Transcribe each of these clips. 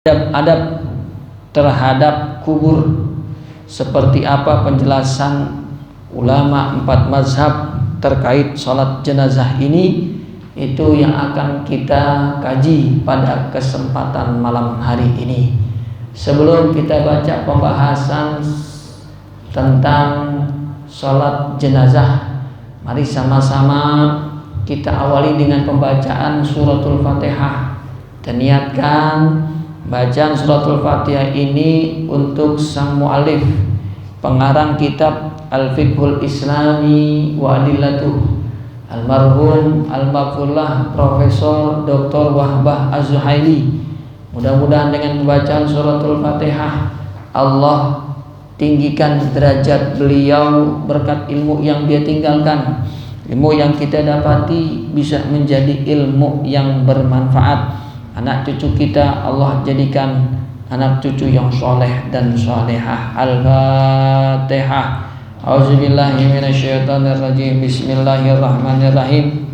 adab-adab terhadap kubur, seperti apa penjelasan ulama 4 mazhab terkait sholat jenazah ini, itu yang akan kita kaji pada kesempatan malam hari ini. Sebelum kita baca pembahasan tentang sholat jenazah, mari sama-sama kita awali dengan pembacaan suratul Fatihah. Dan niatkan bacaan suratul Fatihah ini untuk sang mu'alif, pengarang kitab Al-Fiqhul Islami wa Adillatuh, almarhum al-maghfurlah Profesor Dr. Wahbah Az-Zuhaili. Mudah-mudahan dengan pembacaan suratul Fatihah Allah tinggikan derajat beliau berkat ilmu yang dia tinggalkan. Ilmu yang kita dapati bisa menjadi ilmu yang bermanfaat. Anak cucu kita Allah jadikan anak cucu yang soleh dan solehah. Al-Fatihah. A'udzubillahi minasyaitonirrajim. Bismillahirrahmanirrahim.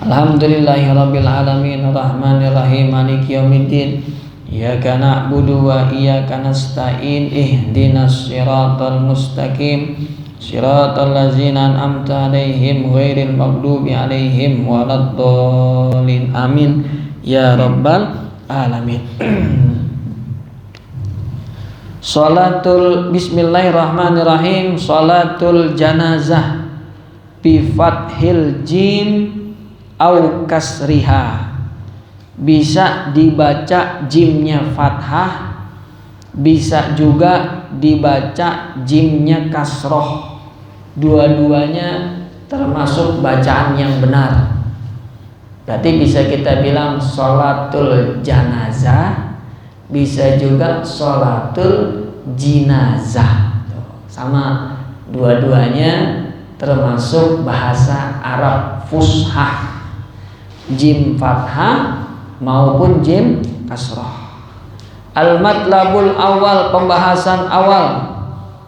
Alhamdulillahirabbil alamin arrahmanir rahim maliki yaumiddin. Iyyaka na'budu wa iyyaka nasta'in. Ihdinas siratal mustaqim. Siratal ladzina an'amta 'alaihim ghairil maghdubi 'alaihim waladdallin. Amin ya rabbal alamin. Salatul bismillahirrahmanirrahim. Salatul janazah bi fathil jim au kasriha. Bisa dibaca jimnya fathah, bisa juga dibaca jimnya kasroh. Dua-duanya termasuk bacaan yang benar. Berarti bisa kita bilang sholatul janazah, bisa juga sholatul jinazah. Sama, dua-duanya termasuk bahasa Arab fushah, jim fathah maupun jim kasroh. Al-matlabul awal, pembahasan awal.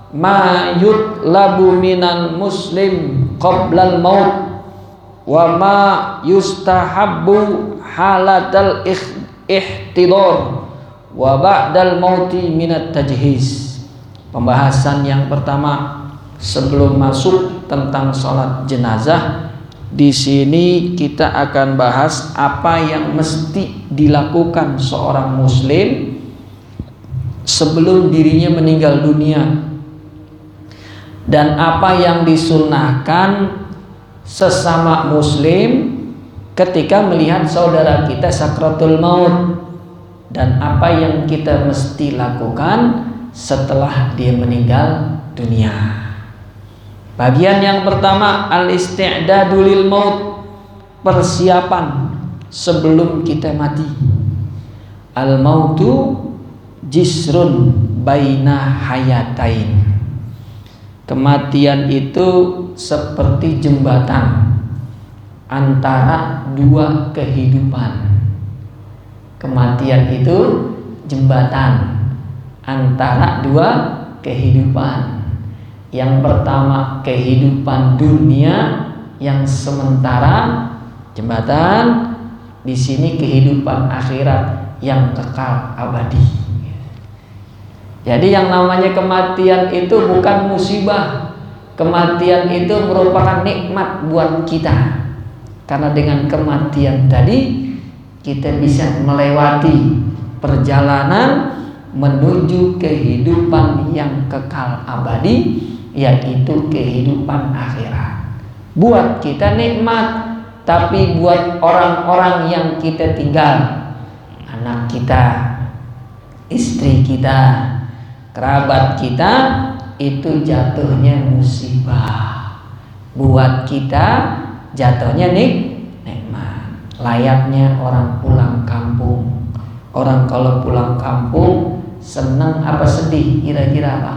Ma yutlabu minal muslim qoblal maut wa ma yustahabbu halatal ihtidor wa ba'dal mauti minat tajhiz. Pembahasan yang pertama sebelum masuk tentang sholat jenazah, di sini kita akan bahas apa yang mesti dilakukan seorang muslim sebelum dirinya meninggal dunia, dan apa yang disunnahkan sesama muslim ketika melihat saudara kita sakratul maut, dan apa yang kita mesti lakukan setelah dia meninggal dunia. Bagian yang pertama, al-isti'dadu lil maut, persiapan sebelum kita mati. Al-mautu jisrun baina hayatain. Kematian itu seperti jembatan antara dua kehidupan. Kematian itu jembatan antara dua kehidupan. Yang pertama kehidupan dunia yang sementara, jembatan. Di sini kehidupan akhirat yang kekal abadi. Jadi yang namanya kematian itu bukan musibah. Kematian itu merupakan nikmat buat kita. Karena dengan kematian tadi kita bisa melewati perjalanan menuju kehidupan yang kekal abadi, yaitu kehidupan akhirat. Buat kita nikmat, tapi buat orang-orang yang kita tinggal, anak kita, istri kita, kerabat kita, itu jatuhnya musibah. Buat kita jatuhnya nikmat. Layaknya orang pulang kampung. Orang kalau pulang kampung senang apa sedih? Kira-kira apa?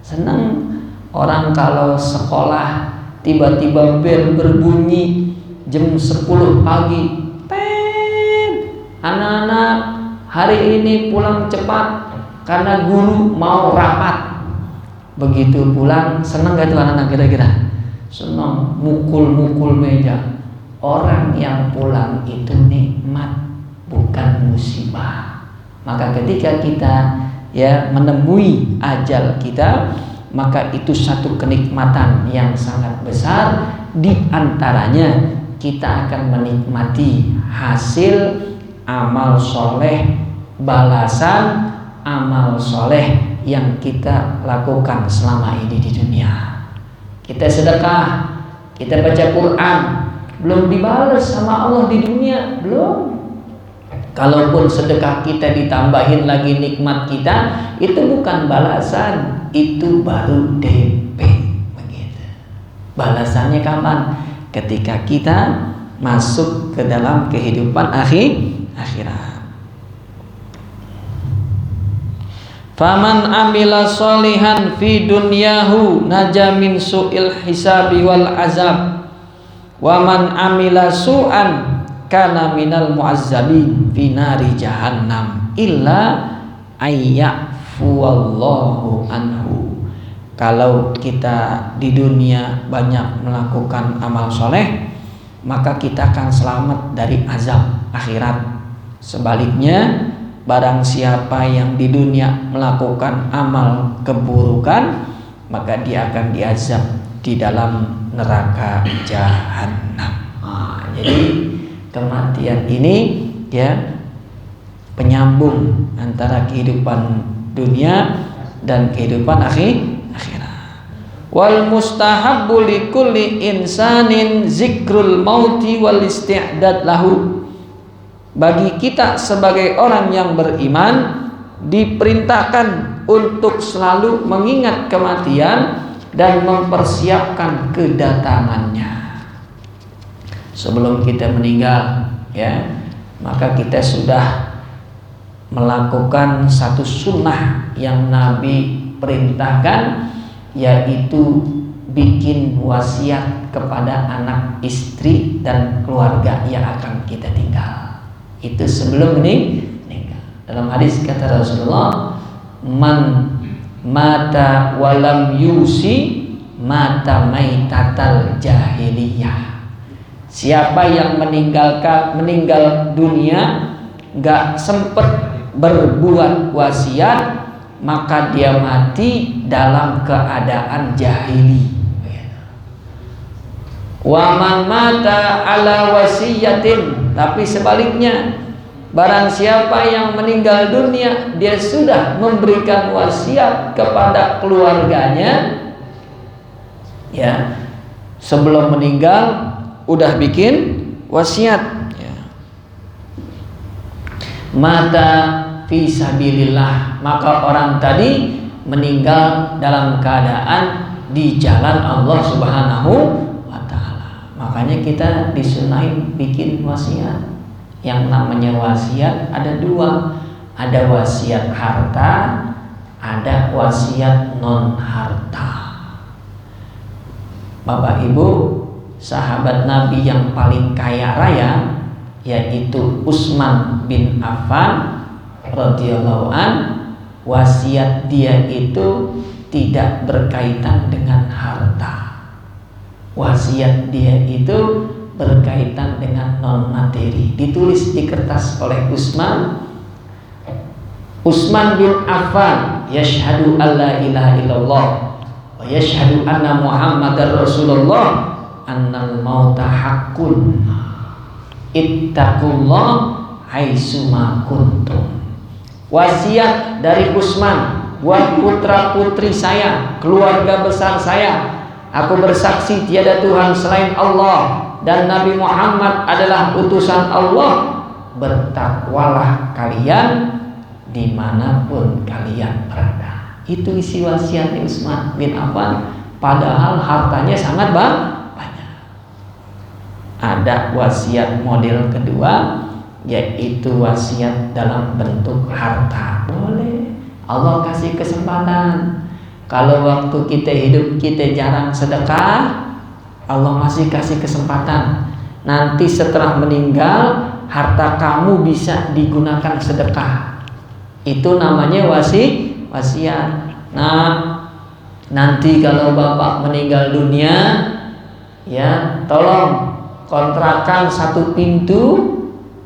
Senang. Orang kalau sekolah tiba-tiba bel berbunyi jam 10 pagi, anak-anak hari ini pulang cepat karena guru mau rapat. Begitu pulang, senang gak tuh anak-anak kira-kira? Senang, mukul-mukul meja. Orang yang pulang itu nikmat, bukan musibah. Maka ketika kita ya menemui ajal kita, maka itu satu kenikmatan yang sangat besar. Di antaranya kita akan menikmati hasil amal soleh, balasan amal soleh yang kita lakukan selama ini di dunia. Kita sedekah, kita baca Quran, belum dibalas sama Allah di dunia, belum. Kalaupun sedekah kita ditambahin lagi nikmat kita, itu bukan balasan, itu baru DP. Begitu. Balasannya kapan? Ketika kita masuk ke dalam kehidupan akhirat. Faman amila sholihan fi dunyahu naja min su'il hisabi wal azab. Wa man amila su'an kana minal mu'azzabin fi nari jahannam illa ayyafuwallahu anhu. Kalau kita di dunia banyak melakukan amal soleh, maka kita akan selamat dari azab akhirat. Sebaliknya, barang siapa yang di dunia melakukan amal keburukan, maka dia akan diazab di dalam neraka jahanam. Jadi kematian ini ya penyambung antara kehidupan dunia dan kehidupan akhirat. Wal mustahabbu likulli insanin zikrul mauti wal isti'dad lahu. Bagi kita sebagai orang yang beriman diperintahkan untuk selalu mengingat kematian dan mempersiapkan kedatangannya. Sebelum kita meninggal ya, maka kita sudah melakukan satu sunnah yang Nabi perintahkan, yaitu bikin wasiat kepada anak, istri dan keluarga yang akan kita tinggal. Itu sebelum meninggal. Dalam hadis kata Rasulullah, man mata walam yusi mata maitatal jahiliyah. Siapa yang meninggal dunia gak sempet berbuat wasiat, maka dia mati dalam keadaan jahili. Wa man mata ala wasiyatin, tapi sebaliknya, barang siapa yang meninggal dunia dia sudah memberikan wasiat kepada keluarganya, ya, sebelum meninggal udah bikin wasiat, ya. Mata fi sabilillah, maka orang tadi meninggal dalam keadaan di jalan Allah Subhanahu wa ta'ala. Makanya kita disunahin bikin wasiat. Yang namanya wasiat ada dua, ada wasiat harta, ada wasiat non harta. Bapak Ibu, sahabat Nabi yang paling kaya raya yaitu Utsman bin Affan radhiyallahu an, wasiat dia itu tidak berkaitan dengan harta. Wasiat dia itu berkaitan dengan non materi. Ditulis di kertas oleh Utsman bin Affan, yashhadu alla ilaha illallah wa yashhadu anna Muhammadar Rasulullah, annal mauta haqqun, ittaqullah haitsuma kuntum. Wasiat dari Utsman buat putra putri saya, keluarga besar saya, aku bersaksi tiada Tuhan selain Allah dan Nabi Muhammad adalah utusan Allah. Bertakwalah kalian dimanapun kalian berada. Itu isi wasiatnya Utsman bin Affan. Padahal hartanya sangat banyak. Ada wasiat model kedua, yaitu wasiat dalam bentuk harta. Boleh, Allah kasih kesempatan. Kalau waktu kita hidup kita jarang sedekah, Allah masih kasih kesempatan. Nanti setelah meninggal, harta kamu bisa digunakan sedekah. Itu namanya wasiat. Nah, nanti kalau bapak meninggal dunia, ya tolong kontrakan satu pintu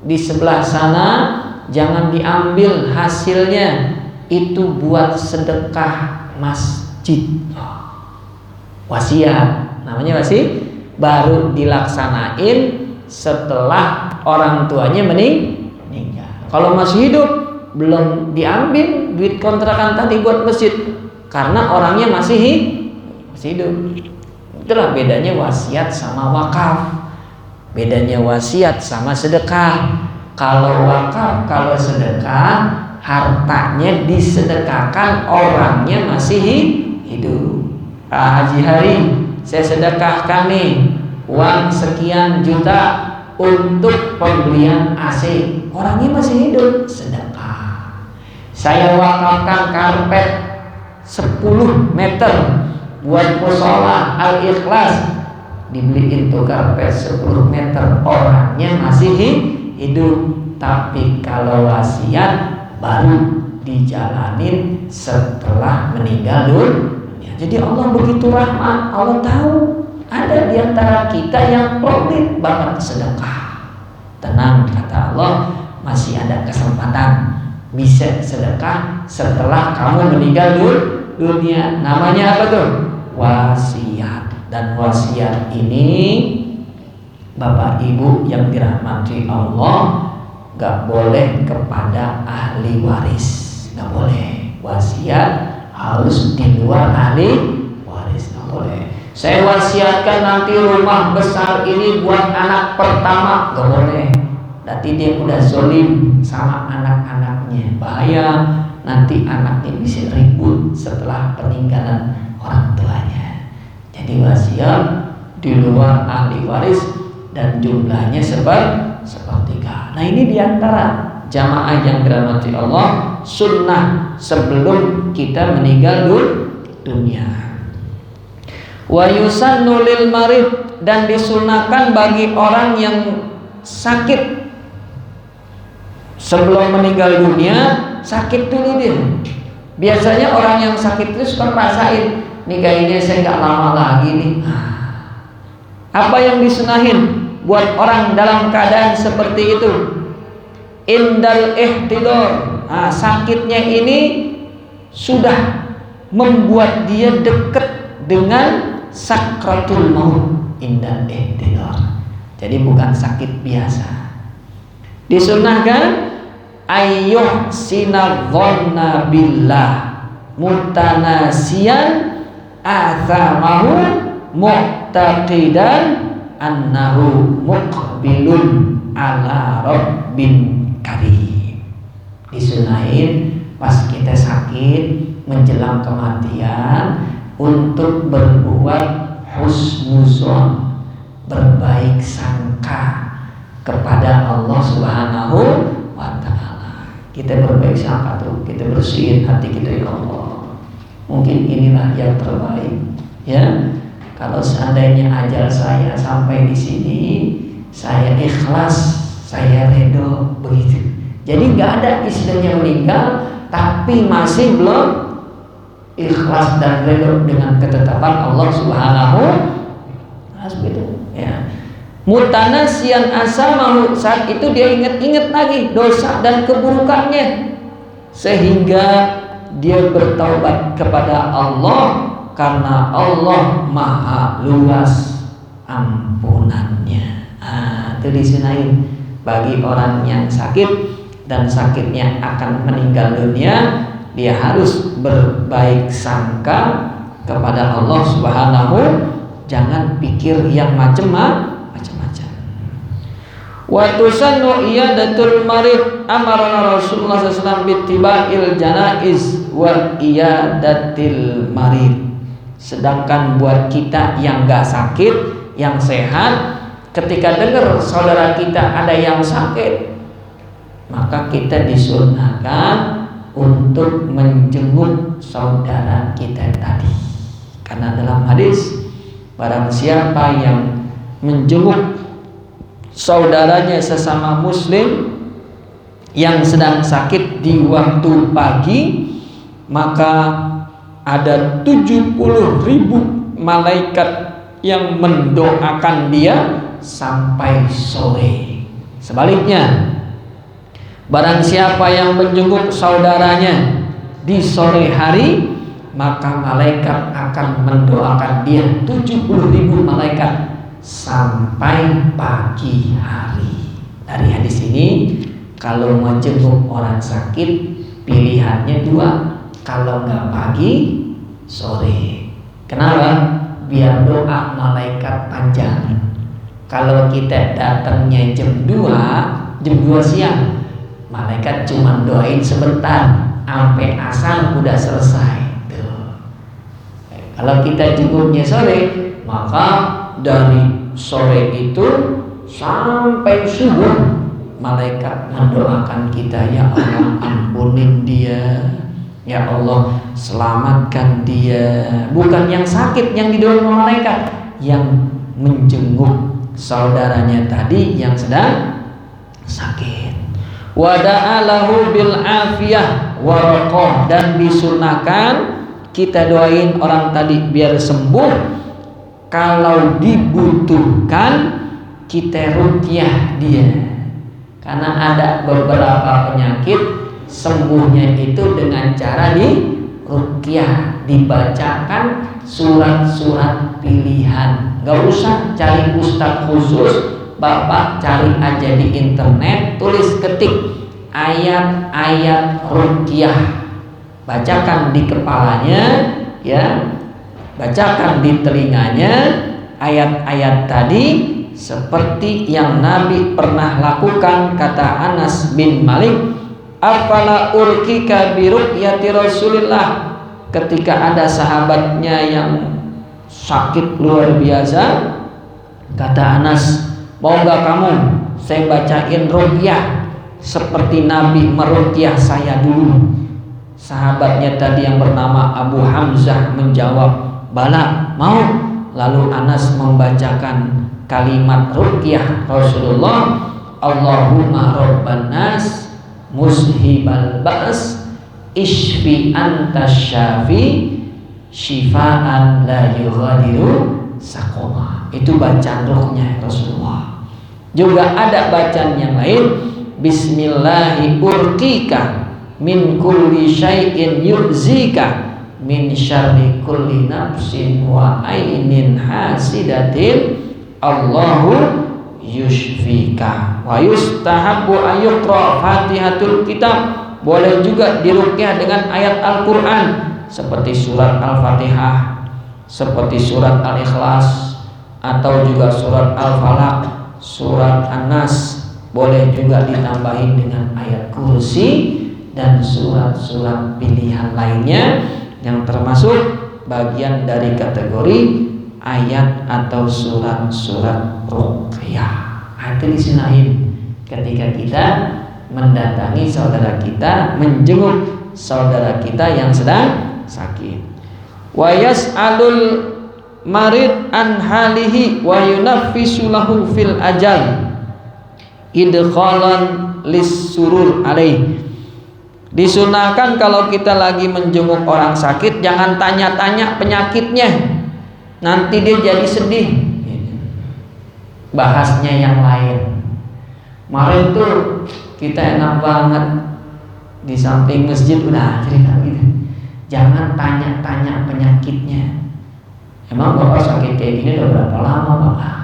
di sebelah sana jangan diambil hasilnya itu buat sedekah masjid. Wasiat, namanya wasiat, baru dilaksanain setelah orang tuanya meninggal. Kalau masih hidup belum diambil duit kontrakan tadi buat masjid karena orangnya masih hidup. Itulah bedanya wasiat sama wakaf. Bedanya wasiat sama sedekah. Kalau wakaf, kalau sedekah, hartanya disedekahkan, orangnya masih hidup. Haji Hari, saya sedekahkan nih uang sekian juta untuk pembelian AC. Orangnya masih hidup, sedekah. Saya wakafkan karpet 10 meter buat musola Al-Ikhlas, dibeliin tuh karpet 10 meter, orangnya masih hidup. Tapi kalau wasiat baru dijalanin setelah meninggal dunia. Jadi Allah begitu rahmat. Allah tahu ada di antara kita yang pelit banget sedekah. Tenang, kata Allah, masih ada kesempatan bisa sedekah setelah kamu meninggal dunia. Namanya apa tuh? Wasiat. Dan wasiat ini, Bapak Ibu yang dirahmati Allah, gak boleh kepada ahli waris. Gak boleh. Wasiat harus di luar ahli waris. Gak boleh. Saya wasiatkan nanti rumah besar ini buat anak pertama. Gak boleh. Nanti dia udah zolim sama anak-anaknya. Bahaya. Nanti anaknya bisa ribut setelah peninggalan orang tuanya. Jadi wasiat di luar ahli waris dan jumlahnya sepertiga. Nah, ini diantara jamaah yang dirahmati Allah, sunnah sebelum kita meninggal dunia. Wa yusannu lil marid, dan disunahkan bagi orang yang sakit sebelum meninggal dunia, sakit dulu dia. Biasanya orang yang sakit itu suka rasain, nih kayaknya saya nggak lama lagi nih. Apa yang disunahin buat orang dalam keadaan seperti itu? Indal ihtidar. Sakitnya ini sudah membuat dia dekat dengan sakratul maut. Indal ihtidar. Jadi bukan sakit biasa. Disunahkan ayyuh sinadhanna billah mutanasiyan athamahu mu'taqidan annahu muqbilun ala rabbin karim. Disunahin pas kita sakit menjelang kematian untuk berbuat husnuzon, berbaik sangka kepada Allah Subhanahu wa ta'ala. Kita berbaik sangka tuh, kita bersihin hati kita, ya Allah, mungkin inilah yang terbaik. Ya, kalau seandainya ajal saya sampai di sini, saya ikhlas, saya ridho, begitu. Jadi nggak ada istilahnya meninggal tapi masih belum ikhlas dan ridho dengan ketetapan Allah Subhanahu wa ta'ala. Ya. Mutanasiyan asamahu, saat itu dia ingat-ingat lagi dosa dan keburukannya sehingga dia bertaubat kepada Allah, karena Allah maha luas ampunannya. Itu disinain bagi orang yang sakit dan sakitnya akan meninggal dunia, dia harus berbaik sangka kepada Allah Subhanahu. Jangan pikir yang macam-macam. Wa tusannu iyadatul marid, amarana Rasulullah SAW bittiba'il janaiz wa iyadatil marid. Sedangkan buat kita yang gak sakit, yang sehat, ketika dengar saudara kita ada yang sakit, maka kita disunahkan untuk menjenguk saudara kita tadi. Karena dalam hadis, barang siapa yang menjenguk saudaranya sesama muslim yang sedang sakit di waktu pagi, maka ada 70.000 malaikat yang mendoakan dia sampai sore. Sebaliknya, Barang siapa yang menjenguk saudaranya di sore hari, maka malaikat akan mendoakan dia 70.000 malaikat sampai pagi hari. Dari hadis ini, kalau menjenguk orang sakit pilihannya 2, kalau nggak pagi, sore. Kenapa? Biar doa malaikat panjang. Kalau kita datangnya jam 2 siang, malaikat cuma doain sebentar, sampai asar udah selesai. Tuh. Kalau kita jenguknya sore, maka dari sore itu sampai subuh malaikat mendoakan kita, ya Allah ampunin dia, ya Allah selamatkan dia. Bukan yang sakit yang didoain malaikat, yang menjenguk saudaranya tadi yang sedang sakit. Wada'alahu bil afiyah waraqah, dan disunahkan kita doain orang tadi biar sembuh. Kalau dibutuhkan kita ruqyah dia, karena ada beberapa penyakit sembuhnya itu dengan cara di ruqyah, dibacakan surat-surat pilihan. Gak usah cari ustadz khusus, Bapak cari aja di internet, tulis ketik ayat-ayat ruqyah, bacakan di kepalanya, ya, bacakan di telinganya ayat-ayat tadi seperti yang Nabi pernah lakukan. Kata Anas bin Malik, afala urkika bi ruqyati Rasulillah, ketika ada sahabatnya yang sakit luar biasa, kata Anas, mau gak kamu saya bacain ruqyah seperti Nabi meruqyah saya dulu? Sahabatnya tadi yang bernama Abu Hamzah menjawab, bala, mau. Lalu Anas membacakan kalimat ruqyah Rasulullah, Allahumma rabban nas mushibal ba's ishfi anta syafi syifaan la yughadiru saqama. Itu bacaan ruqyah Rasulullah. Juga ada bacaan yang lain, bismillahi urqika min kulli syai'in yu'zika min syarri kulli nafsin wa ainin hasidatin Allahu yushfika. Wa yustahabbu ayyuqra Fatihatul Kitab, boleh juga diruqyah dengan ayat Al-Quran seperti surat Al-Fatihah, seperti surat Al-Ikhlas, atau juga surat Al-Falaq, surat An-Nas. Boleh juga ditambahin dengan ayat Kursi dan surat-surat pilihan lainnya yang termasuk bagian dari kategori ayat atau surat-surat ruqyah. Itu disinain ketika kita mendatangi saudara kita, menjenguk saudara kita yang sedang sakit. Wa yas'alul marid an halihi wa yunaffisu lahu fil ajal idkhalan lis surur alaih. Disunahkan kalau kita lagi menjenguk orang sakit, jangan tanya-tanya penyakitnya, nanti dia jadi sedih, bahasnya yang lain. Kemarin tuh kita enak banget di samping masjid udah cerita gitu. Jangan tanya-tanya penyakitnya. Emang bapak sakit kayak gini udah berapa lama bapak?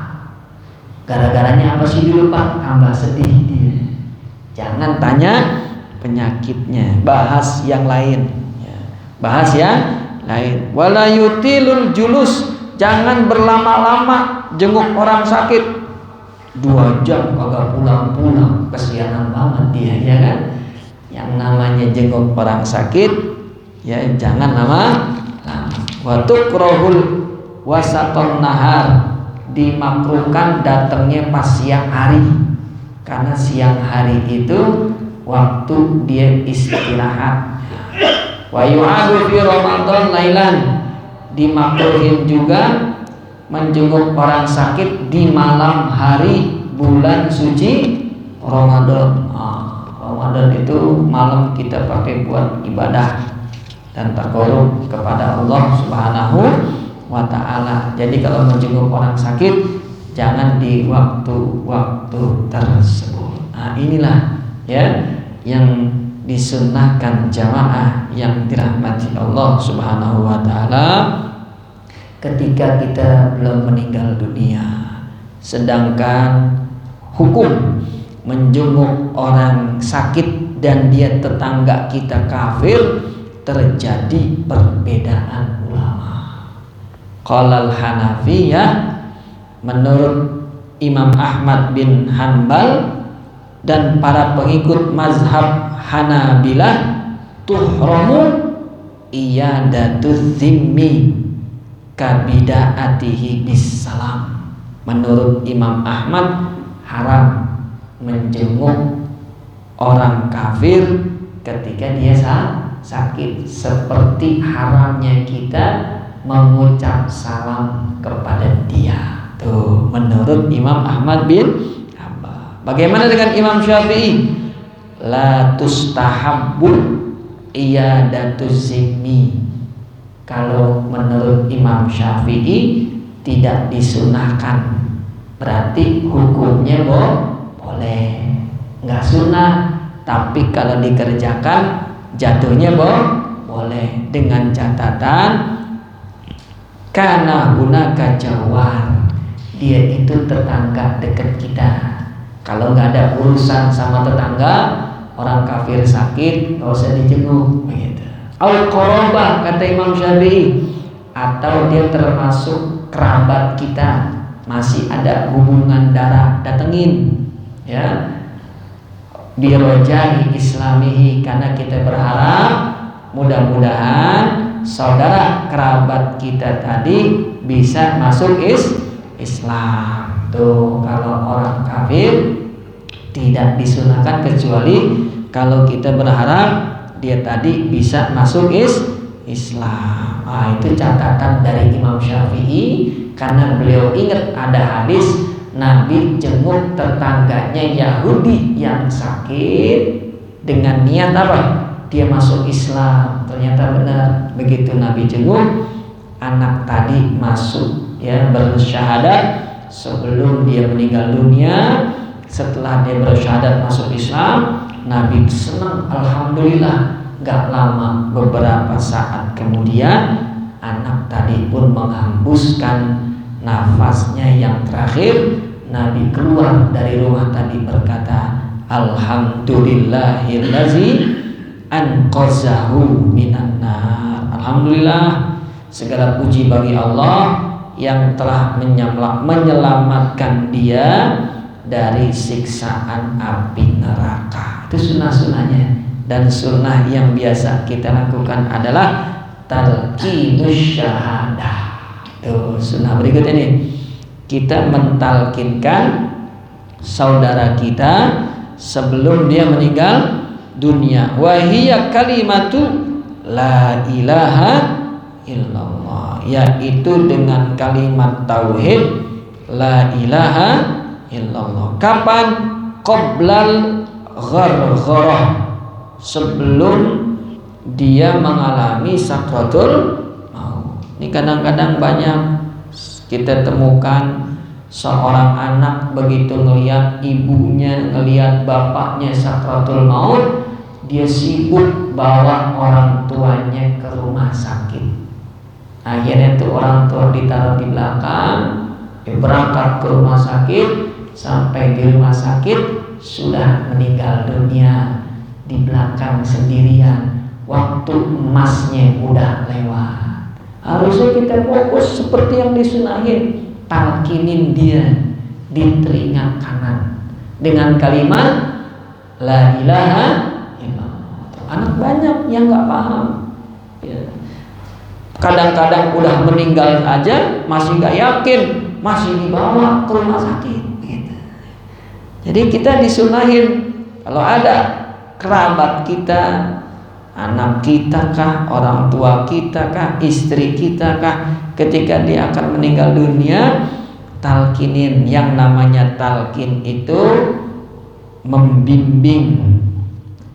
Gara-garanya apa sih dulu pak? Tambah sedih dia. Jangan tanya penyakitnya, bahas yang lain, bahas yang lain. Wala yutilul julus, jangan berlama-lama jenguk orang sakit 2 jam kagak pulang-pulang, kesianan banget dia, ya kan? Yang namanya jenguk orang sakit, ya jangan lama-lama. Wa tukrahul wasaton nahar, dimakruhkan datangnya pas siang hari, karena siang hari itu waktu dia istirahat. Wa yu'adu fi Ramadan lailan, dimakruhin juga menjenguk orang sakit di malam hari bulan suci Ramadan. Ramadan itu malam kita pakai buat ibadah dan taqarrub kepada Allah Subhanahu wa ta'ala. Jadi kalau menjenguk orang sakit jangan di waktu-waktu tersebut. Inilah ya yang disunnahkan jamaah yang dirahmati Allah Subhanahu wa taala, ketika kita belum meninggal dunia, sedangkan hukum menjenguk orang sakit dan dia tetangga kita kafir, terjadi perbedaan ulama. Qalal Hanafiyah, menurut Imam Ahmad bin Hanbal dan para pengikut mazhab Hanabilah, tuhramu iyadatu zimmi kabidaatihi bis salam. Menurut Imam Ahmad, haram menjenguk orang kafir ketika dia sakit, seperti haramnya kita mengucap salam kepada dia. Tuh, menurut Imam Ahmad bin Hanbal. Bagaimana dengan Imam Syafi'i? La tustahabbu iyadatu zimmi. Kalau menurut Imam Syafi'i tidak disunahkan, berarti hukumnya boleh, nggak sunnah. Tapi kalau dikerjakan jatuhnya boleh, dengan catatan karena hunaka jawar, dia itu tetangga dekat kita. Kalau nggak ada urusan sama tetangga, orang kafir sakit nggak usah dijenguk, begitu. Al-Qorobah, kata Imam Syafi'i, atau dia termasuk kerabat kita, masih ada hubungan darah, datengin, ya. Birojai islamihi, karena kita berharap mudah-mudahan saudara kerabat kita tadi bisa masuk Islam. Tuh, kalau orang kafir tidak disunahkan kecuali kalau kita berharap dia tadi bisa masuk Islam. Itu catatan dari Imam Syafi'i, karena beliau ingat ada hadis Nabi jenguk tetangganya Yahudi yang sakit dengan niat apa? Dia masuk Islam. Ternyata benar, begitu Nabi jenguk, anak tadi masuk, ya, bersyahadat sebelum dia meninggal dunia. Setelah dia bersyahadat masuk Islam, Nabi senang, alhamdulillah. Gak lama, beberapa saat kemudian, anak tadi pun menghembuskan nafasnya yang terakhir. Nabi keluar dari rumah tadi berkata, alhamdulillahillazi anqazahu minan nar. Alhamdulillah, segala puji bagi Allah yang telah menyelamatkan dia dari siksaan api neraka. Itu sunnah-sunnahnya. Dan sunnah yang biasa kita lakukan adalah talqinus syahadah. Tuh, sunnah berikutnya nih, kita mentalkinkan saudara kita sebelum dia meninggal dunia. Wahiyya kalimatu la ilaha illallah, yaitu dengan kalimat tauhid la ilaha illallah. Kapan? Qoblal ghargharah, sebelum dia mengalami sakratul maut. Ini kadang-kadang banyak kita temukan seorang anak begitu ngelihat ibunya, ngelihat bapaknya sakratul maut, dia sibuk bawa orang tuanya ke rumah sakit. Akhirnya tuh orang tua ditaruh di belakang, berangkat ke rumah sakit, sampai di rumah sakit sudah meninggal dunia di belakang sendirian. Waktu emasnya udah lewat. Harusnya kita fokus seperti yang disunahin, talkinin dia di telinga kanan dengan kalimat la ilaha illallah. Anak banyak yang nggak paham, ya. Kadang-kadang udah meninggal aja masih nggak yakin, masih dibawa ke rumah sakit, gitu. Jadi kita disunahin kalau ada kerabat kita, anak kita kah, orang tua kita kah, istri kita kah, ketika dia akan meninggal dunia, talkinin. Yang namanya talkin itu membimbing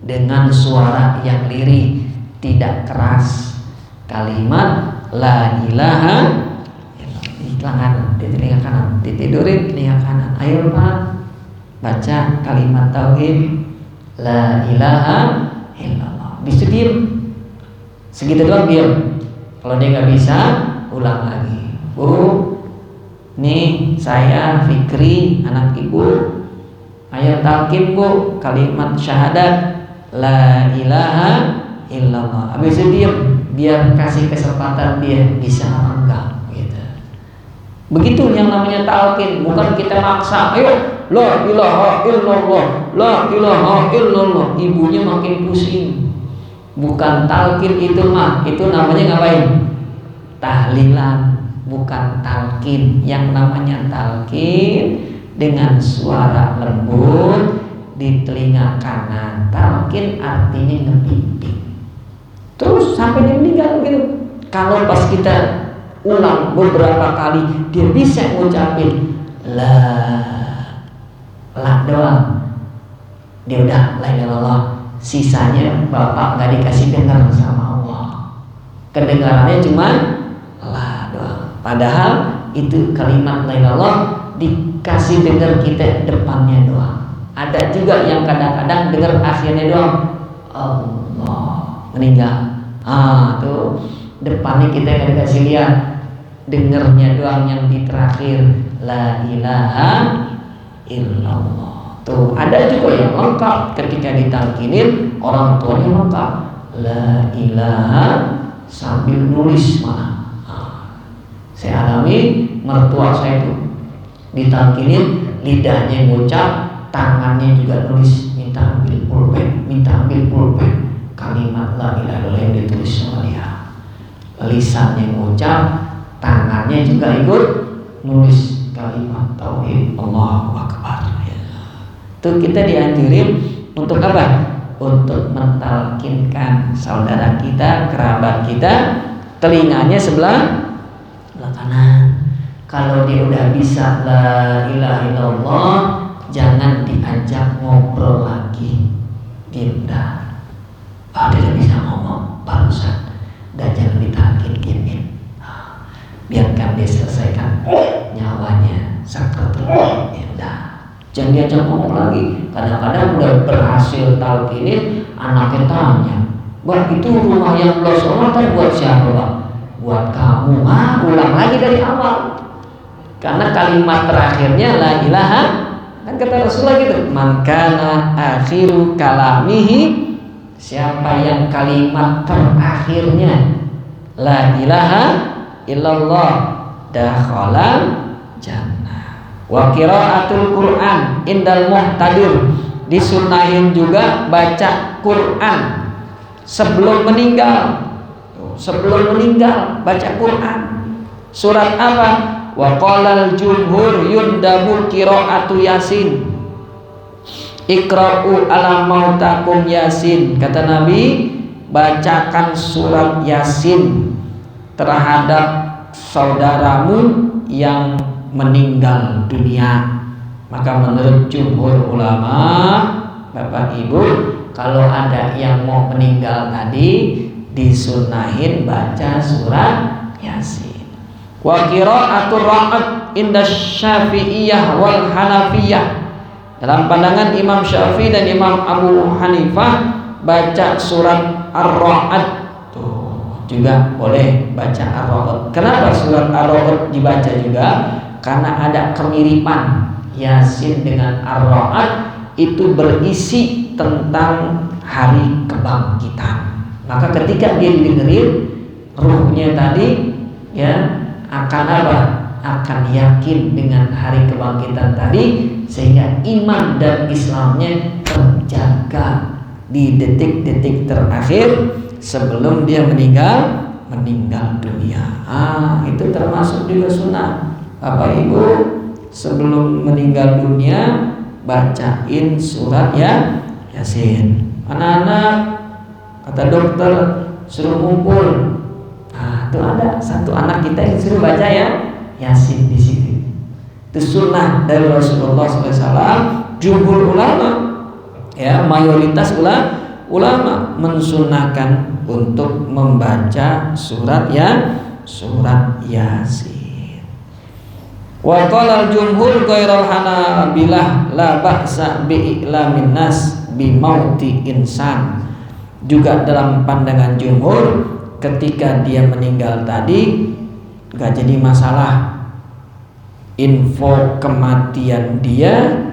dengan suara yang lirih, tidak keras. Kalimat la ilaha di kanan, di telinga kanan, ditidurin telinga kanan. Ayo Pak, baca kalimat tauhid La ilaha illallah. Bisa diem. Segitu doang diem. Kalau dia nggak bisa, ulang lagi. Bu, nih saya Fikri, anak ibu. Ayo talqin bu kalimat syahadat la ilaha illallah. Habis itu diem, biar kasih kesempatan dia bisa apa enggak gitu. Begitu yang namanya talqin, bukan kita maksa. Ayo la ilaha illallah, la ilaha illallah. Ibunya makin pusing. Bukan talqin itu mah, itu namanya ngapain? Tahlilan, bukan talqin. Yang namanya talqin dengan suara lembut di telinga kanan. Talqin artinya ngebimbing. Terus sampai dia meninggal gitu. Kalau pas kita ulang beberapa kali, dia bisa ngucapin la doang, dia udah la ilaha illallah. Sisanya bapak nggak dikasih dengar sama Allah. Kedengarannya cuma la doang. Padahal itu kalimat la ilaha illallah dikasih dengar kita depannya doang. Ada juga yang kadang-kadang dengar akhirnya doang. Allah meninggal. Tuh depannya kita nggak dikasih lihat, dengernya doang yang di terakhir la ilaha illallah. Tuh ada juga yang lengkap ketika ditalkinin orang tuanya lengkap la ilaha sambil nulis mana. Saya alami mertua saya itu ditalkinin, lidahnya ngucap, tangannya juga nulis, minta ambil pulpen, kalimat la ilaha illallah yang ditulis sama dia. Lisannya ngucap, tangannya juga ikut nulis kalimat tauhid Allahu Akbar. Itu kita dianjurin untuk apa? Untuk mentalkinkan saudara kita, kerabat kita, telinganya sebelah kanan. Kalau dia udah bisa la ilaha illallah, jangan diajak ngobrol lagi. Dia dia bisa ngomong barusan, dan jangan ditalkin-talkin. Biarkan dia selesaikan nyawanya sakratul maut. Jangan diajak ngomong lagi. Kadang-kadang udah berhasil talkinin, anaknya tanya, "Bang, itu rumah yang lo sholat buat siapa, Bang?" "Buat kamu." Ulang lagi dari awal. Karena kalimat terakhirnya la ilaha, kan kata Rasulullah gitu, "Man kana akhiru kalamihi," siapa yang kalimat terakhirnya la ilaha illallah, dakhala jannah. Wa qiraatul Quran indal muhtadir, disunnahin juga baca Quran sebelum meninggal. Sebelum meninggal baca Quran. Surat apa? Wa qalal jumhur yundabu qiraatu Yasin. Iqra'u ala mautakum Yasin. Kata Nabi, bacakan surat Yasin terhadap saudaramu yang meninggal dunia. Maka menurut jumhur ulama, Bapak Ibu, kalau ada yang mau meninggal tadi, disunahin baca surat Yasin. Wa qira'atul ra'at inda Syafi'iyah wal Hanafiyah. Dalam pandangan Imam Syafi'i dan Imam Abu Hanifah, baca surat Ar-Ra'd. Tuh, juga boleh baca Ar-Ra'd. Kenapa surat Ar-Ra'd dibaca juga? Karena ada kemiripan Yasin dengan Ar-Ra'd, itu berisi tentang hari kebangkitan. Maka ketika dia didengerin, ruhnya tadi ya akan apa? Akan yakin dengan hari kebangkitan tadi, sehingga iman dan Islamnya terjaga di detik-detik terakhir sebelum dia meninggal dunia. Itu termasuk juga sunnah. Bapak Ibu, sebelum meninggal dunia bacain surat Yasin. Anak-anak, kata dokter suruh ngumpul. Itu ada satu anak kita yang suruh baca Yasin di sini. Itu sunnah dari Rasulullah SAW. Jumhur ulama, mayoritas ulama mensunnahkan untuk membaca surat Yasin. Wa qala al-jumhur ghairal hanabilah la ba'sa bi i'lamin nas bimauti insan. Juga dalam pandangan jumhur, ketika dia meninggal tadi gak jadi masalah. Info kematian dia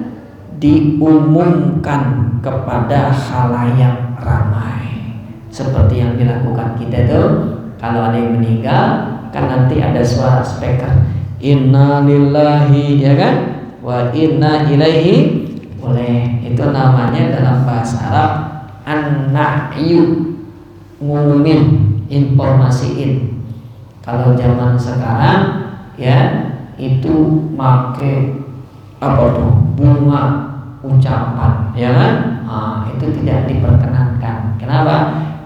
diumumkan kepada khalayak ramai, seperti yang dilakukan kita tuh. Kalau ada yang meninggal kan nanti ada suara speaker, inna lillahi, ya kan, wa inna ilaihi, boleh. Itu namanya dalam bahasa Arab an-na'yu, ngumumin, informasiin. Kalau zaman sekarang ya itu make apa tuh, bunga ucapan, ya kan? Itu tidak diperkenankan. Kenapa?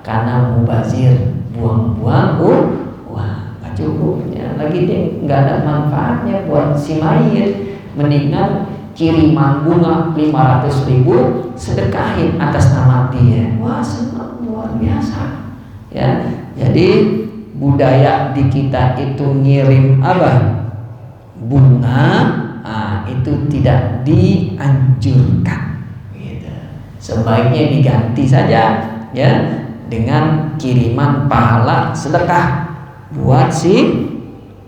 Karena mubazir, buang-buang uang, nggak cukup ya. Lagi dia nggak ada manfaatnya buat si mayit. Mendingan kiriman bunga 500.000 sedekahin atas nama dia. Wah, senang luar biasa ya. Jadi budaya di kita itu ngirim apa? Bunga. Itu tidak dianjurkan gitu. Sebaiknya diganti saja ya dengan kiriman pahala sedekah buat si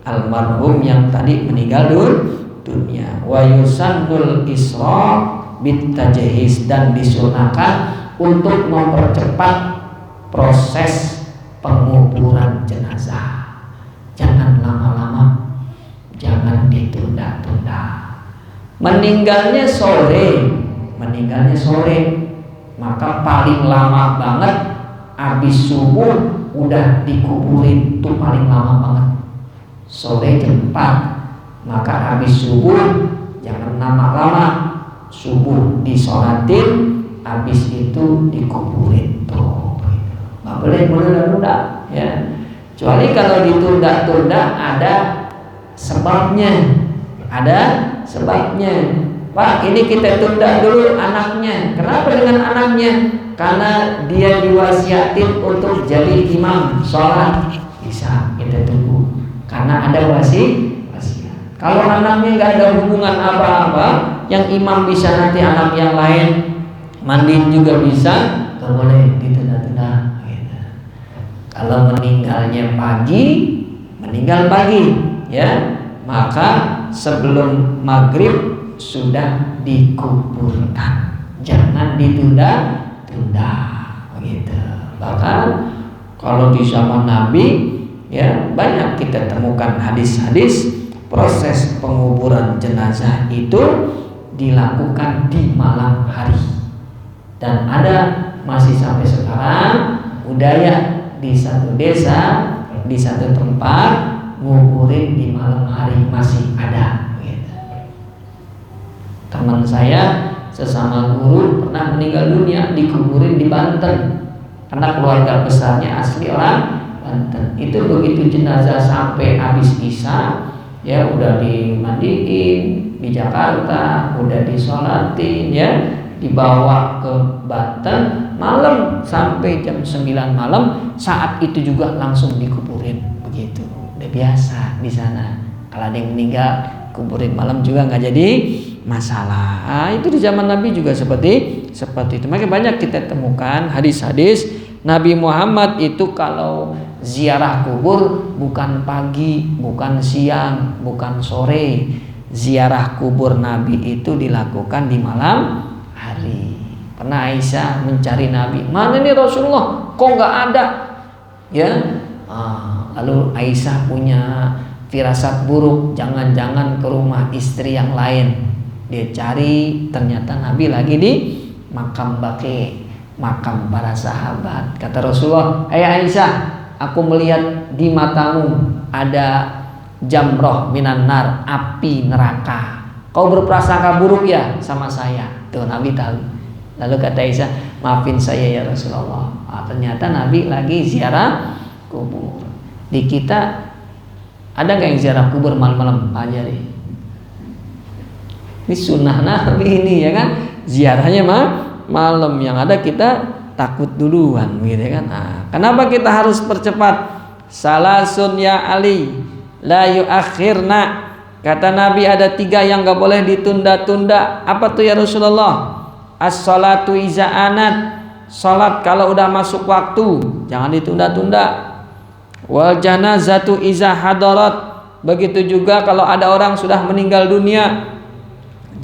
almarhum yang tadi meninggal dunia. Wa yusannul isra bitajhiz, dan disunahkan untuk mempercepat proses penguburan jenazah. Jangan lama-lama, jangan ditunda-tunda. Meninggalnya sore, maka paling lama banget habis subuh udah dikuburin, tuh paling lama banget. Sore jam 4, maka habis subuh jangan lama-lama, subuh disolatin, habis itu dikuburin tuh. Nggak boleh menunda-nunda ya. Kecuali kalau ditunda-tunda ada sebabnya. Pak, ini kita tunda dulu anaknya. Kenapa dengan anaknya? Karena dia diwasiatin untuk jadi imam sholat. Bisa kita tunggu, karena ada wasiat. Kalau anaknya nggak ada hubungan apa-apa, yang imam bisa nanti anak yang lain mandiin juga bisa, nggak boleh ditunda-tunda gitu. Kalau meninggalnya meninggal pagi ya, maka sebelum maghrib sudah dikuburkan, jangan ditunda-tunda begitu. Bahkan kalau di zaman Nabi ya banyak kita temukan hadis-hadis proses penguburan jenazah itu dilakukan di malam hari, dan ada masih sampai sekarang budaya di satu desa, di satu tempat nguburin di malam hari masih ada. Teman saya sesama guru pernah meninggal dunia dikuburin di Banten, karena keluarga besarnya asli orang Banten. Itu begitu jenazah sampai habis isya ya udah dimandiin di Jakarta, udah disolatin ya, dibawa ke Banten malam sampai jam 9 malam, saat itu juga langsung dikuburin begitu. Udah biasa di sana. Kalau ada yang meninggal kuburin malam juga nggak jadi masalah. Itu di zaman Nabi juga seperti itu. Makanya banyak kita temukan hadis-hadis Nabi Muhammad itu kalau ziarah kubur bukan pagi, bukan siang, bukan sore. Ziarah kubur Nabi itu dilakukan di malam hari. Pernah Aisyah mencari Nabi, mana nih Rasulullah, kok nggak ada? Ya, lalu Aisyah punya firasat buruk, jangan-jangan ke rumah istri yang lain. Dia cari, ternyata Nabi lagi di makam Baqi, makam para sahabat. Kata Rasulullah, Aisyah, aku melihat di matamu ada jamroh minan nar, api neraka. Kau berprasangka buruk ya sama saya. Tuh Nabi tahu. Lalu kata Aisyah, maafin saya ya Rasulullah. Ternyata Nabi lagi ziarah kubur. Di kita ada nggak yang ziarah kubur malam-malam? Pak Jari. Ini sunnah Nabi ini ya kan, ziarahnya malam. Yang ada kita takut duluan gitu kan. Kenapa kita harus percepat? Salasun ya Ali la yuakhirna. Kata Nabi ada 3 yang gak boleh ditunda-tunda. Apa tuh ya Rasulullah? as-salatu iza anat, salat kalau udah masuk waktu jangan ditunda-tunda. Wal janazatu iza hadarat, begitu juga kalau ada orang sudah meninggal dunia,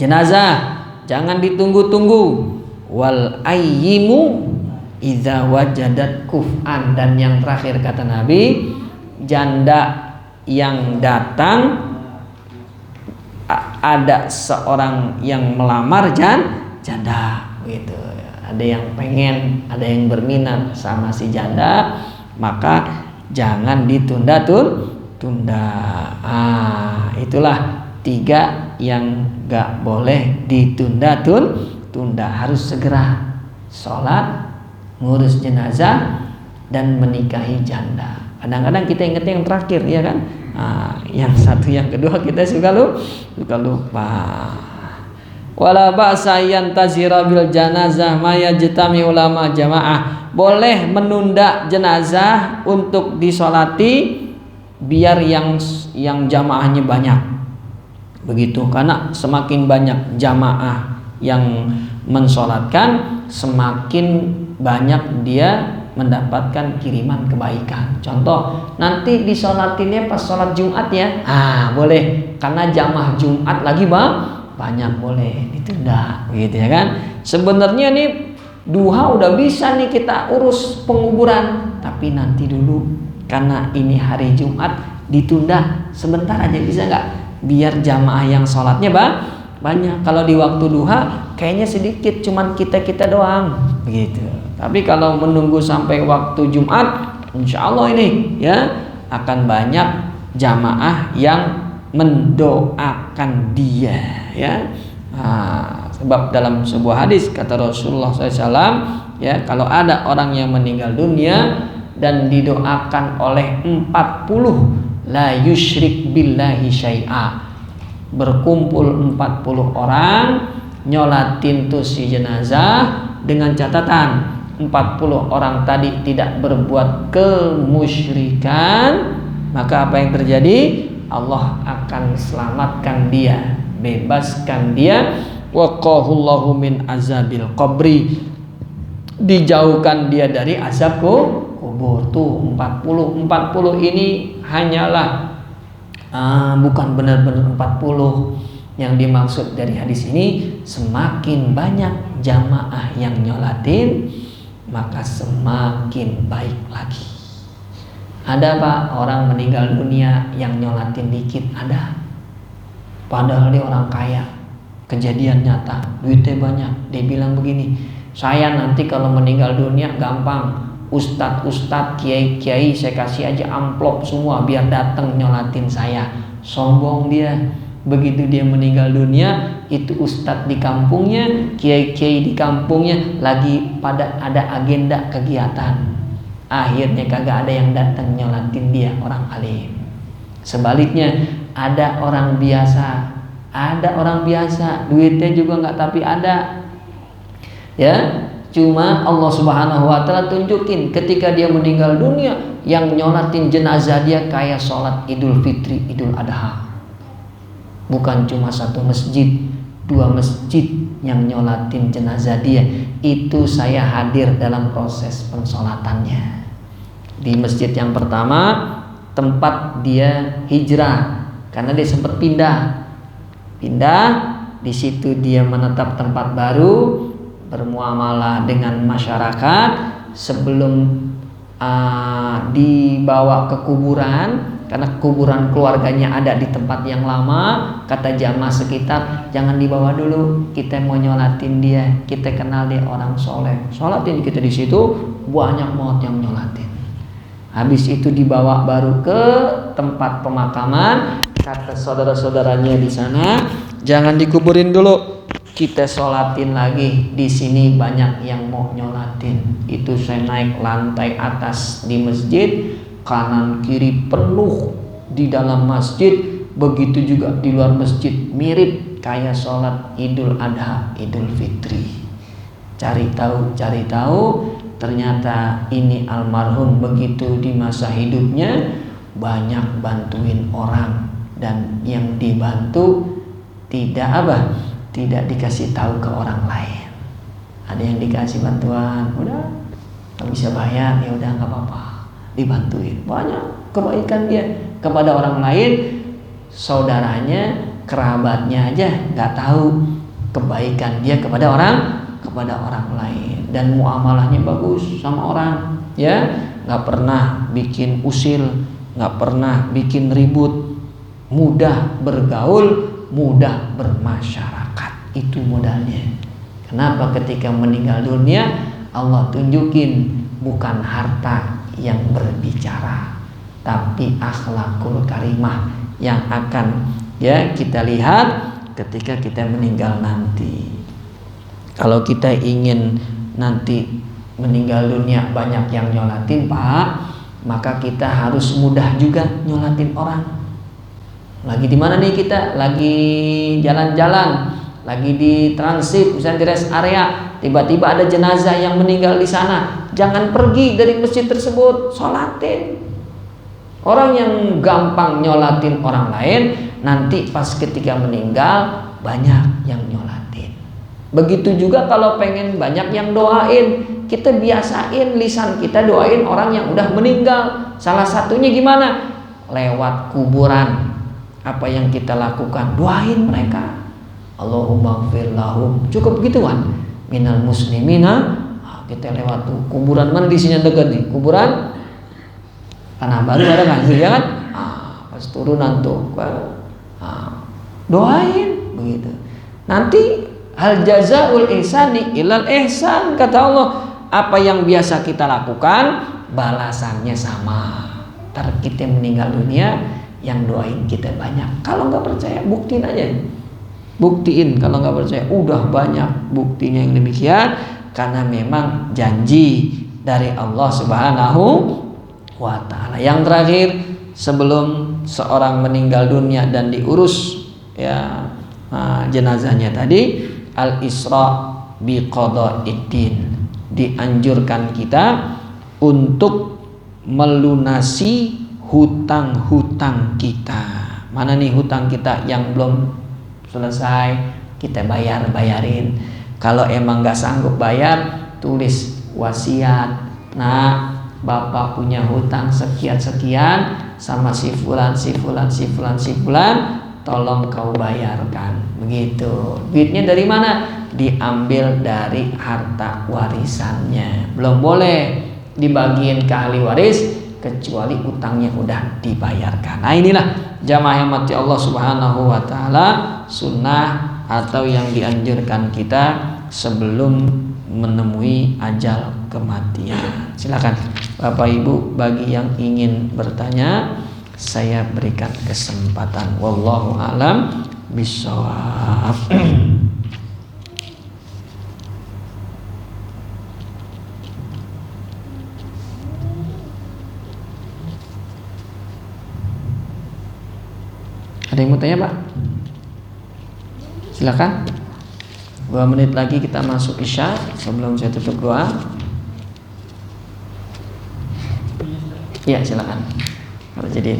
jenazah jangan ditunggu-tunggu. Wal ayyimu idza wajadat kuf'an, dan yang terakhir kata Nabi, janda yang datang ada seorang yang melamar janda gitu. Ada yang pengen, ada yang berminat sama si janda, maka jangan ditunda-tunda. Itulah 3 yang gak boleh ditunda-tunda. Harus segera sholat, ngurus jenazah, dan menikahi janda. Kadang-kadang kita ingatnya yang terakhir, ya kan? Yang satu, yang kedua kita suka lupa. Wala ba'sa yantazira bil janazah ma yajtami ulama jamaah. Boleh menunda jenazah untuk disolati biar yang jamaahnya banyak. Begitu, karena semakin banyak jamaah yang mensolatkan, semakin banyak dia mendapatkan kiriman kebaikan. Contoh, nanti disolatinnya pas sholat Jumat ya, boleh, karena jamaah Jumat lagi banyak, boleh ditunda, gitu ya kan. Sebenarnya nih duha udah bisa nih kita urus penguburan, tapi nanti dulu karena ini hari Jumat ditunda sebentar aja, bisa nggak? Biar jamaah yang sholatnya banyak. Kalau di waktu duha kayaknya sedikit, cuman kita doang, begitu. Tapi kalau menunggu sampai waktu Jumat, insya Allah ini ya akan banyak jamaah yang mendoakan dia, ya. Sebab dalam sebuah hadis kata Rasulullah SAW, ya, kalau ada orang yang meninggal dunia dan didoakan oleh 40 la yusyrik billahi syai'a, berkumpul 40 orang nyolatin tuh si jenazah dengan catatan 40 orang tadi tidak berbuat kemusyrikan, maka apa yang terjadi? Allah akan selamatkan dia, bebaskan dia, waqahullahu min azabil qabri, dijauhkan dia dari azab kubur. Tuh 40 ini hanyalah bukan benar-benar 40. Yang dimaksud dari hadis ini, semakin banyak jamaah yang nyolatin, maka semakin baik lagi. Ada Pak orang meninggal dunia yang nyolatin dikit, ada. Padahal dia orang kaya, kejadian nyata, duitnya banyak. Dia bilang begini, saya nanti kalau meninggal dunia gampang, ustadz, kiai, saya kasih aja amplop semua biar datang nyolatin saya. Sombong dia. Begitu dia meninggal dunia, itu ustadz di kampungnya, kiai di kampungnya lagi pada ada agenda kegiatan, akhirnya kagak ada yang datang nyolatin dia, orang alim. Sebaliknya ada orang biasa, duitnya juga nggak tapi ada, ya. Cuma Allah Subhanahu wa Ta'ala tunjukin ketika dia meninggal dunia, yang nyolatin jenazah dia kayak sholat Idul Fitri, Idul Adha. Bukan cuma 1 masjid, 2 masjid yang nyolatin jenazah dia. Itu saya hadir dalam proses pensolatannya. Di masjid yang pertama, tempat dia hijrah, karena dia sempat pindah. Di situ dia menetap tempat baru, bermuamalah dengan masyarakat sebelum dibawa ke kuburan. Karena kuburan keluarganya ada di tempat yang lama, kata jamaah sekitar, jangan dibawa dulu, kita mau nyolatin dia, kita kenal dia orang soleh, sholatin kita di situ. Banyak banget yang nyolatin. Habis itu dibawa baru ke tempat pemakaman, kata saudara-saudaranya di sana, jangan dikuburin dulu, kita sholatin lagi di sini, banyak yang mau nyolatin. Itu saya naik lantai atas di masjid, kanan kiri penuh di dalam masjid, begitu juga di luar masjid, mirip kayak sholat Idul Adha, Idul Fitri. Cari tahu, ternyata ini almarhum begitu di masa hidupnya banyak bantuin orang, dan yang dibantu tidak dikasih tahu ke orang lain. Ada yang dikasih bantuan, udah nggak bisa bayar, ya udah nggak apa-apa, dibantuin. Banyak kebaikan dia kepada orang lain, saudaranya, kerabatnya aja nggak tahu kebaikan dia kepada orang lain, dan muamalahnya bagus sama orang, ya, nggak pernah bikin usil, nggak pernah bikin ribut, mudah bergaul, mudah bermasyarakat. Itu modalnya. Kenapa ketika meninggal dunia Allah tunjukin bukan harta yang berbicara, tapi akhlakul karimah yang akan ya kita lihat ketika kita meninggal nanti. Kalau kita ingin nanti meninggal dunia banyak yang nyolatin, Pak, maka kita harus mudah juga nyolatin orang. Lagi di mana nih kita? Lagi jalan-jalan, lagi di transit, misalnya di rest area, tiba-tiba ada jenazah yang meninggal di sana. Jangan pergi dari masjid tersebut, sholatin. Orang yang gampang nyolatin orang lain, nanti pas ketika meninggal banyak yang nyolatin. Begitu juga kalau pengen banyak yang doain, kita biasain lisan kita doain orang yang udah meninggal. Salah satunya gimana? Lewat kuburan. Apa yang kita lakukan? Doain mereka. Allahumma gfir lahum. Cukup begitu kan? Minal muslimina. Kita lewat tuh kuburan mana di sini dekat nih? Kuburan Tanah Baru ada kan? Ya kan? Pas turunan tuh. Doain begitu. Nanti hal jazaul ihsani ilal ihsan, kata Allah. Apa yang biasa kita lakukan balasannya sama. Ntar kita meninggal dunia yang doain kita banyak. Kalau nggak percaya buktiin aja. Buktiin. Kalau nggak percaya udah banyak buktinya yang demikian, karena memang janji dari Allah Subhanahu wa ta'ala. Yang terakhir sebelum seorang meninggal dunia dan diurus ya jenazahnya tadi, al-isra bi qadaiddin, dianjurkan kita untuk melunasi hutang-hutang kita. Mana nih hutang kita yang belum selesai, kita bayarin. Kalau emang nggak sanggup bayar, tulis wasiat. Nah, Bapak punya hutang sekian sama si fulan, tolong kau bayarkan. Begitu. Duitnya dari mana? Diambil dari harta warisannya. Belum boleh dibagiin ke ahli waris kecuali utangnya udah dibayarkan. Nah, inilah jamaah yang mati Allah Subhanahu wa ta'ala, sunnah atau yang dianjurkan kita sebelum menemui ajal kematian. Silakan Bapak Ibu, bagi yang ingin bertanya saya berikan kesempatan. Wallahu a'lam bishawab. Ada yang mau tanya, Pak? Silakan. 2 menit lagi kita masuk Isya. Sebelum saya tutup doa. Iya, silakan. Kalau jadi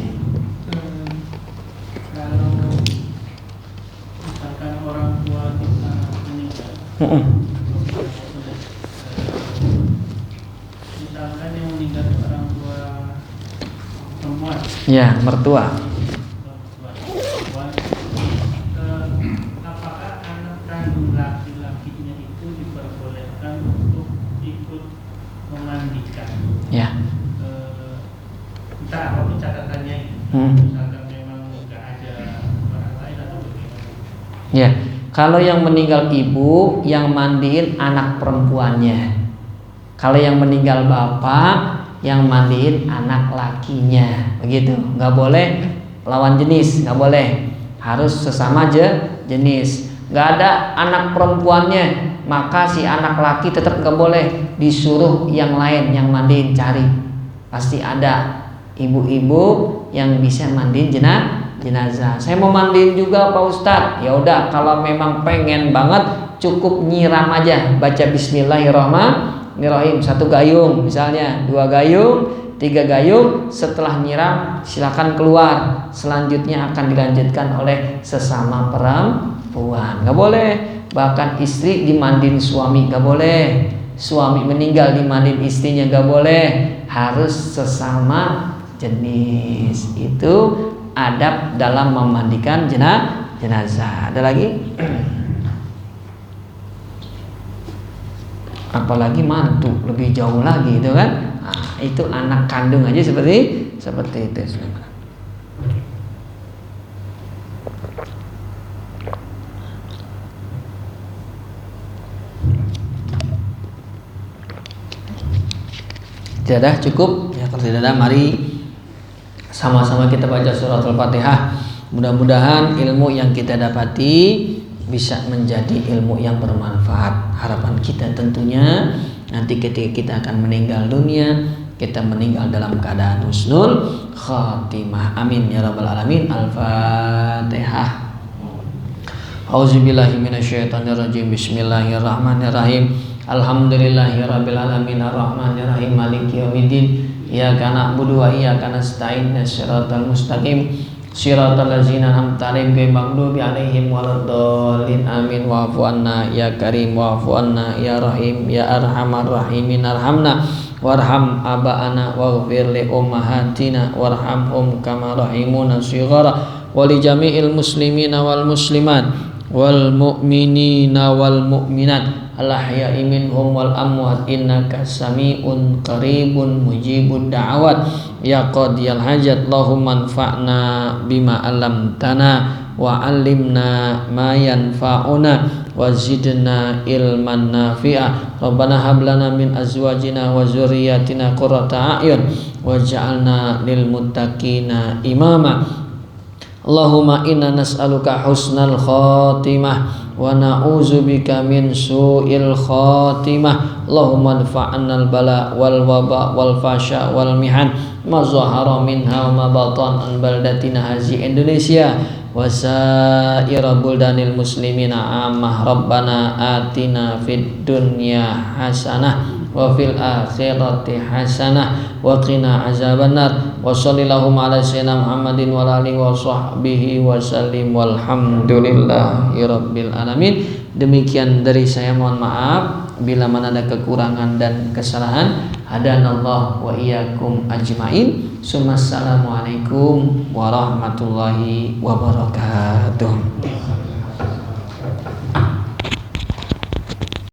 kalau misalkan orang tua kita meninggal, misalkan yang meninggal orang tua perempuan, ya, mertua. Apakah anak kandung laki-lakinya itu diperbolehkan untuk ikut memandikan? Ya. Entah apapun catatannya itu. Misalkan memang nggak ada orang lain atau bagaimana? Ya, kalau yang meninggal ibu, yang mandiin anak perempuannya. Kalau yang meninggal bapak, yang mandiin anak lakinya. Begitu. Nggak boleh lawan jenis, nggak boleh. Harus sesama jenis. Nggak ada anak perempuannya, maka si anak laki tetap nggak boleh. Disuruh yang lain yang mandiin, cari. Pasti ada ibu-ibu yang bisa mandiin jenazah. Saya mau mandiin juga Pak Ustadz. Ya udah, kalau memang pengen banget cukup nyiram aja, baca Bismillahirrahmanirrahim 1 gayung misalnya, 2 gayung, 3 gayung. Setelah nyiram silakan keluar. Selanjutnya akan dilanjutkan oleh sesama perempuan. Nggak boleh Bahkan istri dimandiin suami gak boleh, suami meninggal dimandiin istrinya gak boleh, harus sesama jenis. Itu adab dalam memandikan jenazah. Ada lagi? Apalagi mantu, lebih jauh lagi itu kan. Nah, itu anak kandung aja seperti itu. Tidak ada, cukup ya. Kalau tidak ada, mari sama-sama kita baca surat Al-Fatihah. Mudah-mudahan ilmu yang kita dapati bisa menjadi ilmu yang bermanfaat. Harapan kita tentunya nanti ketika kita akan meninggal dunia, kita meninggal dalam keadaan husnul khatimah. Amin ya rabbal alamin. Al-Fatihah. Auzubillahi minasyaitonirrajim. Bismillahirrahmanirrahim. Alhamdulillahirabbil alamin arrahmanirrahim maliki yaumiddin. Iyyaka na'budu wa iyyaka nasta'in. Shiratal mustaqim shiratal ladzina an'amta 'alaihim ghairil maghdubi 'alaihim waladdallin. Amin. Wa'fu anna ya karim wa'fu anna ya rahim ya arhamar rahimin. Arhamna warham aba'ana waghfir li ummahatina warhamhum kama rahimuna shighara wa li jami'il muslimina wal muslimat wal mu'minina wal mu'minat al-ahya'i minhum wal amwat innaka sami'un qaribun mujibud da'awat ya qadiyal hajat. Allahumma anfa'na bima 'allamtana wa 'allimna ma yanfa'una wa zidna ilman nafi'a. Rabbana hab lana min azwajina wa dzurriyyatina qurrata a'yun waj'alna lil muttaqina imama. Allahumma inna nas'aluka husnal khatimah wa na'udzubika min su'il khatimah. Allahumma adfa'anna al-bala wal waba wal fasha wal mihan ma zahara minha wa ma batan an baldatina hazi Indonesia wa sa'ira buldanil muslimina ammah. Rabbana atina fid dunya hasanah wa fil akhirati hasanah wa qina azabannar. Wa sallallahu ala sayyidina Muhammadin wa alihi wa sahbihi wa sallim walhamdulillahi rabbil alamin. Demikian dari saya, mohon maaf bila mana ada kekurangan dan kesalahan. Hadanallah wa iyyakum ajmain. Assalamualaikum warahmatullahi wabarakatuh.